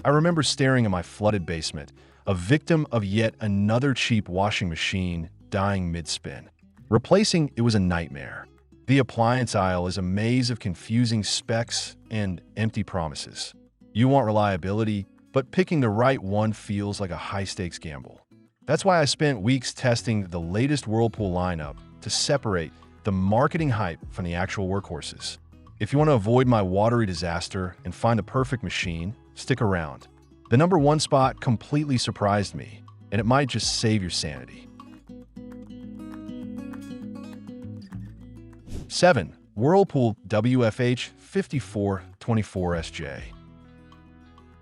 I remember staring at my flooded basement, a victim of yet another cheap washing machine dying mid-spin. Replacing it was a nightmare. The appliance aisle is a maze of confusing specs and empty promises. You want reliability, but picking the right one feels like a high-stakes gamble. That's why I spent weeks testing the latest Whirlpool lineup to separate the marketing hype from the actual workhorses. If you want to avoid my watery disaster and find the perfect machine, stick around. The number one spot completely surprised me, and it might just save your sanity. 7. Whirlpool WFH5424SJ.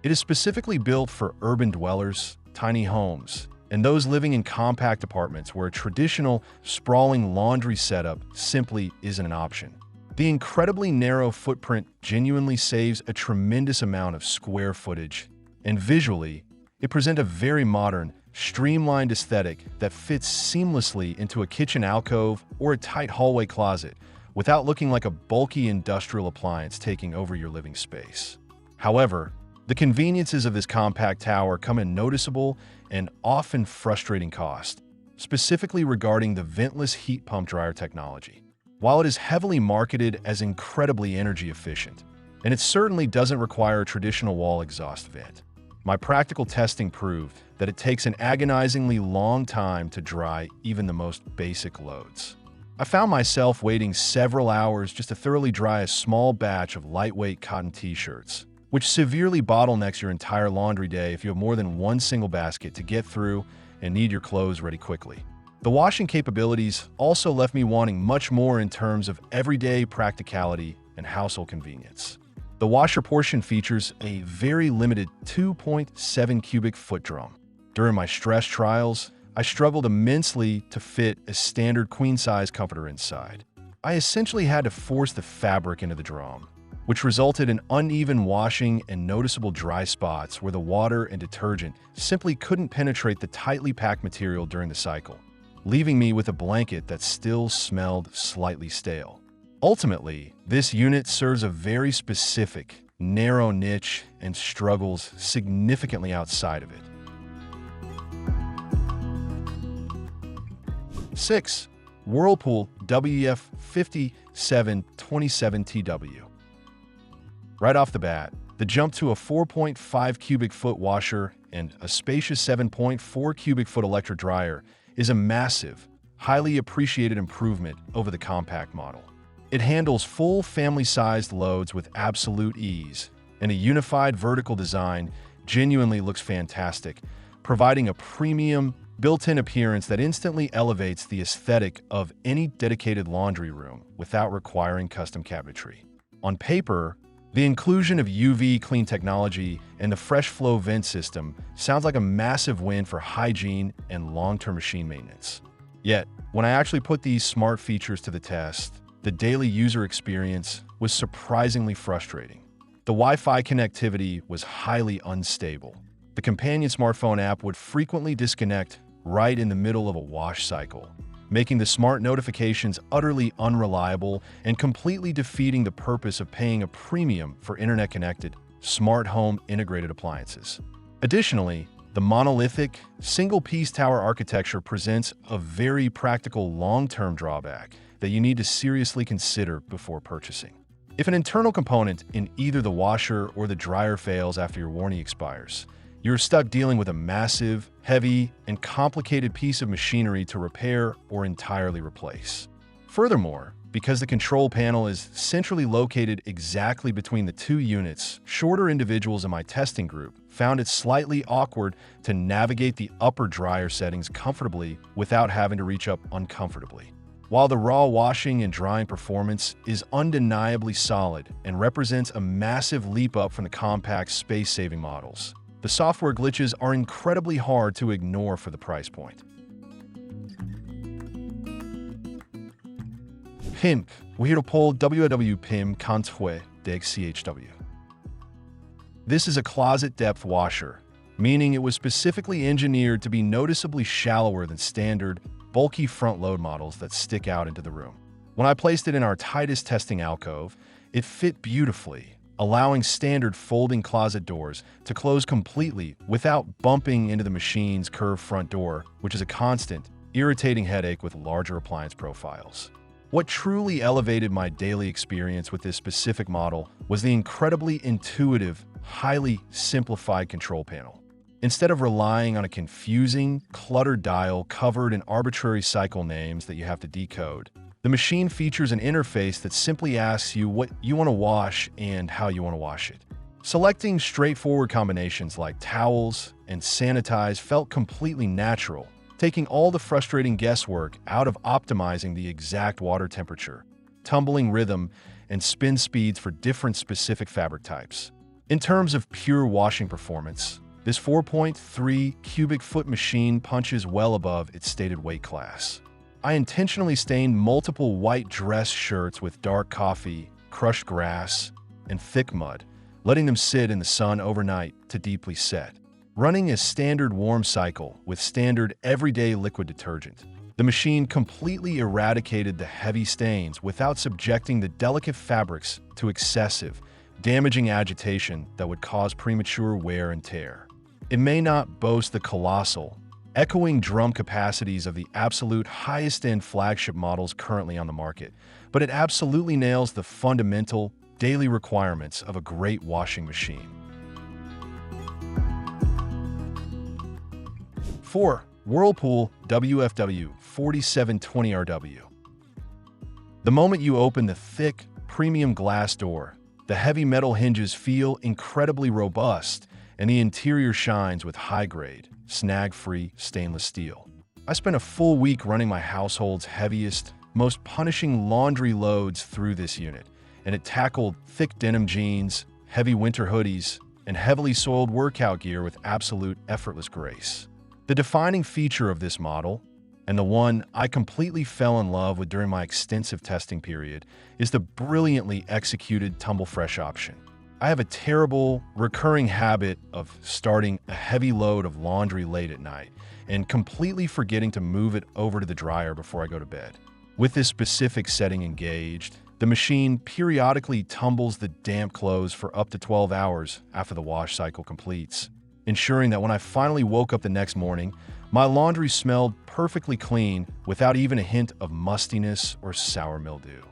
It is specifically built for urban dwellers, tiny homes, and those living in compact apartments where a traditional, sprawling laundry setup simply isn't an option. The incredibly narrow footprint genuinely saves a tremendous amount of square footage, and visually, it presents a very modern, streamlined aesthetic that fits seamlessly into a kitchen alcove or a tight hallway closet without looking like a bulky industrial appliance taking over your living space. However, the conveniences of this compact tower come at noticeable and often frustrating cost, specifically regarding the ventless heat pump dryer technology. While it is heavily marketed as incredibly energy efficient, and it certainly doesn't require a traditional wall exhaust vent, my practical testing proved that it takes an agonizingly long time to dry even the most basic loads. I found myself waiting several hours just to thoroughly dry a small batch of lightweight cotton t-shirts, which severely bottlenecks your entire laundry day if you have more than one single basket to get through and need your clothes ready quickly. The washing capabilities also left me wanting much more in terms of everyday practicality and household convenience. The washer portion features a very limited 2.7 cubic foot drum. During my stress trials, I struggled immensely to fit a standard queen-size comforter inside. I essentially had to force the fabric into the drum, which resulted in uneven washing and noticeable dry spots where the water and detergent simply couldn't penetrate the tightly packed material during the cycle, leaving me with a blanket that still smelled slightly stale. Ultimately, this unit serves a very specific, narrow niche and struggles significantly outside of it. 6. Whirlpool WEF5727TW. Right off the bat, the jump to a 4.5 cubic foot washer and a spacious 7.4 cubic foot electric dryer is a massive, highly appreciated improvement over the compact model. It handles full family-sized loads with absolute ease, and a unified vertical design genuinely looks fantastic, providing a premium, built-in appearance that instantly elevates the aesthetic of any dedicated laundry room without requiring custom cabinetry. On paper, the inclusion of UV clean technology and the fresh flow vent system sounds like a massive win for hygiene and long-term machine maintenance. Yet, when I actually put these smart features to the test, the daily user experience was surprisingly frustrating. The Wi-Fi connectivity was highly unstable. The companion smartphone app would frequently disconnect right in the middle of a wash cycle, making the smart notifications utterly unreliable and completely defeating the purpose of paying a premium for internet-connected, smart home integrated appliances. Additionally, the monolithic, single-piece tower architecture presents a very practical long-term drawback that you need to seriously consider before purchasing. If an internal component in either the washer or the dryer fails after your warranty expires, you're stuck dealing with a massive, heavy, and complicated piece of machinery to repair or entirely replace. Furthermore, because the control panel is centrally located exactly between the two units, shorter individuals in my testing group found it slightly awkward to navigate the upper dryer settings comfortably without having to reach up uncomfortably. While the raw washing and drying performance is undeniably solid and represents a massive leap up from the compact space-saving models, the software glitches are incredibly hard to ignore for the price point. PIMP, Whirlpool WFW5720RW. This is a closet depth washer, meaning it was specifically engineered to be noticeably shallower than standard, bulky front load models that stick out into the room. When I placed it in our tightest testing alcove, it fit beautifully, allowing standard folding closet doors to close completely without bumping into the machine's curved front door, which is a constant, irritating headache with larger appliance profiles. What truly elevated my daily experience with this specific model was the incredibly intuitive, highly simplified control panel. Instead of relying on a confusing, cluttered dial covered in arbitrary cycle names that you have to decode, the machine features an interface that simply asks you what you want to wash and how you want to wash it. Selecting straightforward combinations like towels and sanitize felt completely natural, taking all the frustrating guesswork out of optimizing the exact water temperature, tumbling rhythm, and spin speeds for different specific fabric types. In terms of pure washing performance, this 4.3 cubic foot machine punches well above its stated weight class. I intentionally stained multiple white dress shirts with dark coffee, crushed grass, and thick mud, letting them sit in the sun overnight to deeply set. Running a standard warm cycle with standard everyday liquid detergent, the machine completely eradicated the heavy stains without subjecting the delicate fabrics to excessive, damaging agitation that would cause premature wear and tear. It may not boast the colossal, echoing drum capacities of the absolute highest-end flagship models currently on the market, but it absolutely nails the fundamental, daily requirements of a great washing machine. 4. Whirlpool WFW4720RW. The moment you open the thick, premium glass door, the heavy metal hinges feel incredibly robust, and the interior shines with high-grade, snag-free stainless steel. I spent a full week running my household's heaviest, most punishing laundry loads through this unit, and it tackled thick denim jeans, heavy winter hoodies, and heavily soiled workout gear with absolute effortless grace. The defining feature of this model, and the one I completely fell in love with during my extensive testing period, is the brilliantly executed tumble fresh option. I have a terrible, recurring habit of starting a heavy load of laundry late at night and completely forgetting to move it over to the dryer before I go to bed. With this specific setting engaged, the machine periodically tumbles the damp clothes for up to 12 hours after the wash cycle completes, ensuring that when I finally woke up the next morning, my laundry smelled perfectly clean without even a hint of mustiness or sour mildew.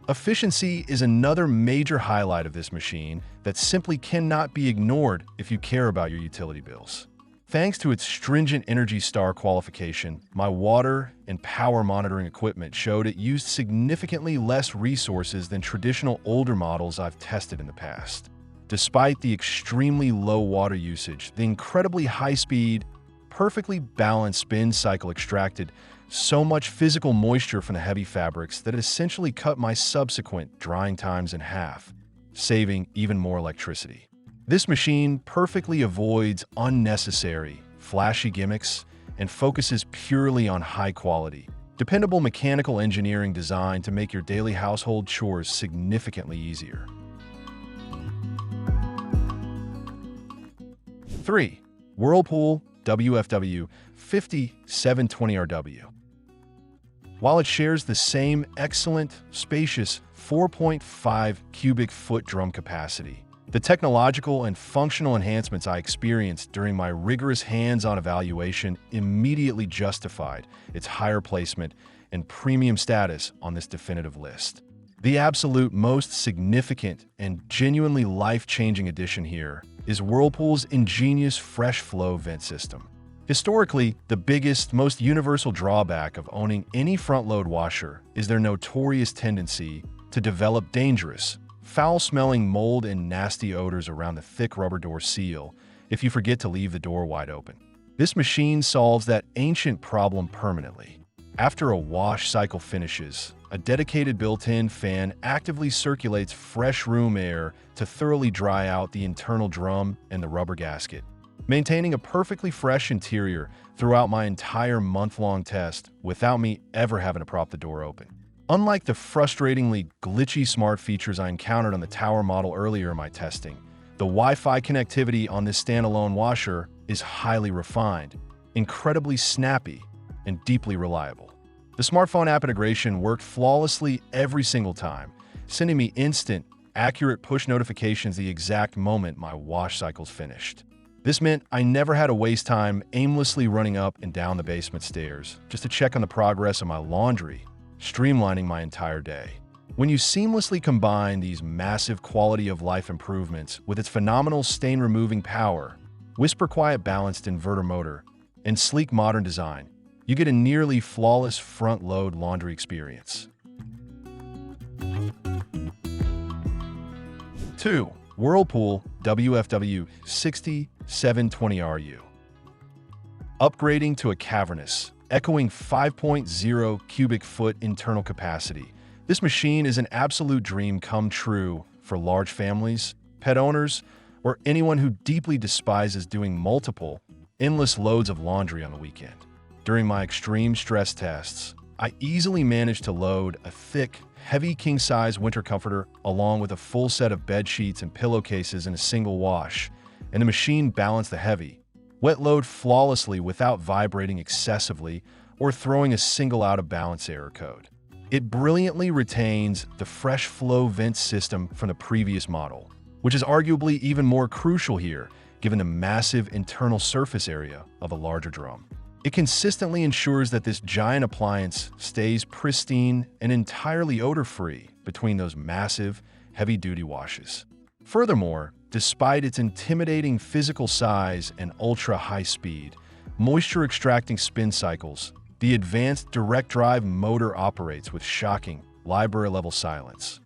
Efficiency is another major highlight of this machine that simply cannot be ignored if you care about your utility bills. Thanks to its stringent Energy Star qualification, my water and power monitoring equipment showed it used significantly less resources than traditional older models I've tested in the past. Despite the extremely low water usage, the incredibly high-speed, perfectly balanced spin cycle extracted so much physical moisture from the heavy fabrics that it essentially cut my subsequent drying times in half, saving even more electricity. This machine perfectly avoids unnecessary, flashy gimmicks and focuses purely on high-quality, dependable mechanical engineering designed to make your daily household chores significantly easier. 3. Whirlpool WFW5720RW. While it shares the same excellent, spacious 4.5 cubic foot drum capacity, the technological and functional enhancements I experienced during my rigorous hands-on evaluation immediately justified its higher placement and premium status on this definitive list. The absolute most significant and genuinely life-changing addition here is Whirlpool's ingenious fresh flow vent system. Historically, the biggest, most universal drawback of owning any front-load washer is their notorious tendency to develop dangerous, foul-smelling mold and nasty odors around the thick rubber door seal if you forget to leave the door wide open. This machine solves that ancient problem permanently. After a wash cycle finishes, a dedicated built-in fan actively circulates fresh room air to thoroughly dry out the internal drum and the rubber gasket, maintaining a perfectly fresh interior throughout my entire month-long test without me ever having to prop the door open. Unlike the frustratingly glitchy smart features I encountered on the tower model earlier in my testing, the Wi-Fi connectivity on this standalone washer is highly refined, incredibly snappy, and deeply reliable. The smartphone app integration worked flawlessly every single time, sending me instant, accurate push notifications the exact moment my wash cycle's finished. This meant I never had to waste time aimlessly running up and down the basement stairs just to check on the progress of my laundry, streamlining my entire day. When you seamlessly combine these massive quality of life improvements with its phenomenal stain-removing power, whisper-quiet balanced inverter motor, and sleek modern design, you get a nearly flawless front-load laundry experience. 2. Whirlpool WFW6720RU. Upgrading to a cavernous, echoing 5.0 cubic foot internal capacity, this machine is an absolute dream come true for large families, pet owners, or anyone who deeply despises doing multiple, endless loads of laundry on the weekend. During my extreme stress tests, I easily managed to load a thick, heavy king-size winter comforter along with a full set of bed sheets and pillowcases in a single wash, and the machine balanced the heavy, wet load flawlessly without vibrating excessively or throwing a single out-of-balance error code. It brilliantly retains the fresh flow vent system from the previous model, which is arguably even more crucial here given the massive internal surface area of a larger drum. It consistently ensures that this giant appliance stays pristine and entirely odor-free between those massive, heavy-duty washes. Furthermore, despite its intimidating physical size and ultra-high speed, moisture-extracting spin cycles, the advanced direct-drive motor operates with shocking, library-level silence.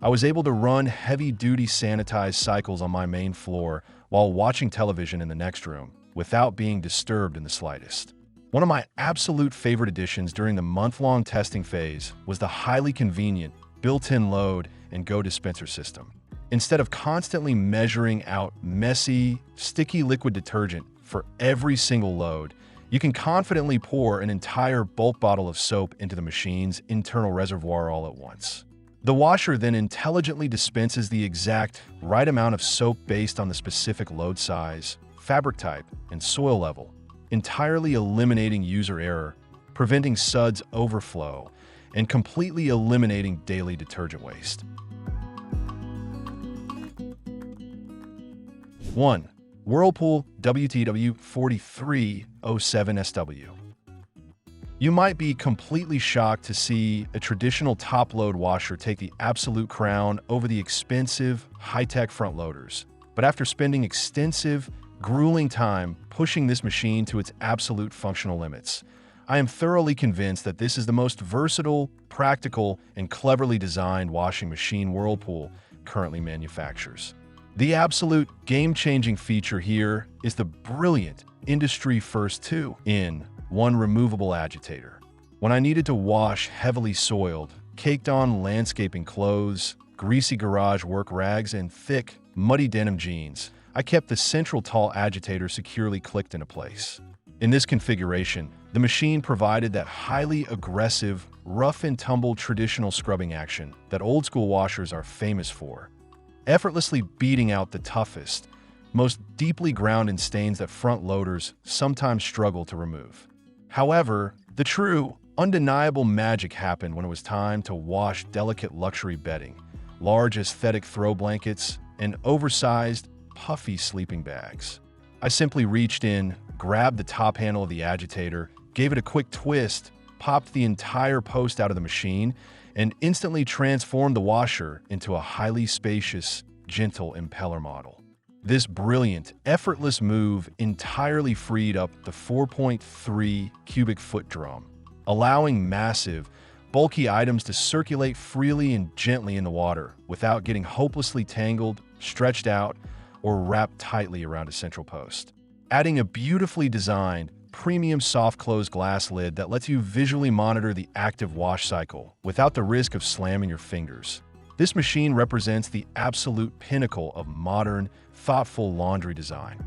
I was able to run heavy-duty sanitized cycles on my main floor while watching television in the next room without being disturbed in the slightest. One of my absolute favorite additions during the month-long testing phase was the highly convenient built-in load and go dispenser system. Instead of constantly measuring out messy, sticky liquid detergent for every single load, you can confidently pour an entire bulk bottle of soap into the machine's internal reservoir all at once. The washer then intelligently dispenses the exact right amount of soap based on the specific load size, fabric type, and soil level, entirely eliminating user error, preventing suds overflow, and completely eliminating daily detergent waste. 1. Whirlpool WTW4307SW. You might be completely shocked to see a traditional top-load washer take the absolute crown over the expensive, high-tech front loaders. But after spending extensive, grueling time pushing this machine to its absolute functional limits, I am thoroughly convinced that this is the most versatile, practical, and cleverly designed washing machine Whirlpool currently manufactures. The absolute game-changing feature here is the brilliant industry-first 2-in-1 removable agitator. When I needed to wash heavily soiled, caked-on landscaping clothes, greasy garage work rags, and thick, muddy denim jeans, I kept the central tall agitator securely clicked into place. In this configuration, the machine provided that highly aggressive, rough-and-tumble traditional scrubbing action that old-school washers are famous for, effortlessly beating out the toughest, most deeply grounded stains that front loaders sometimes struggle to remove. However, the true, undeniable magic happened when it was time to wash delicate luxury bedding, large aesthetic throw blankets, and oversized, puffy sleeping bags. I simply reached in, grabbed the top handle of the agitator, gave it a quick twist, popped the entire post out of the machine, and instantly transformed the washer into a highly spacious, gentle impeller model. This brilliant, effortless move entirely freed up the 4.3 cubic foot drum, allowing massive, bulky items to circulate freely and gently in the water without getting hopelessly tangled, stretched out, or wrapped tightly around a central post. Adding a beautifully designed, premium soft-close glass lid that lets you visually monitor the active wash cycle without the risk of slamming your fingers. This machine represents the absolute pinnacle of modern, thoughtful laundry design.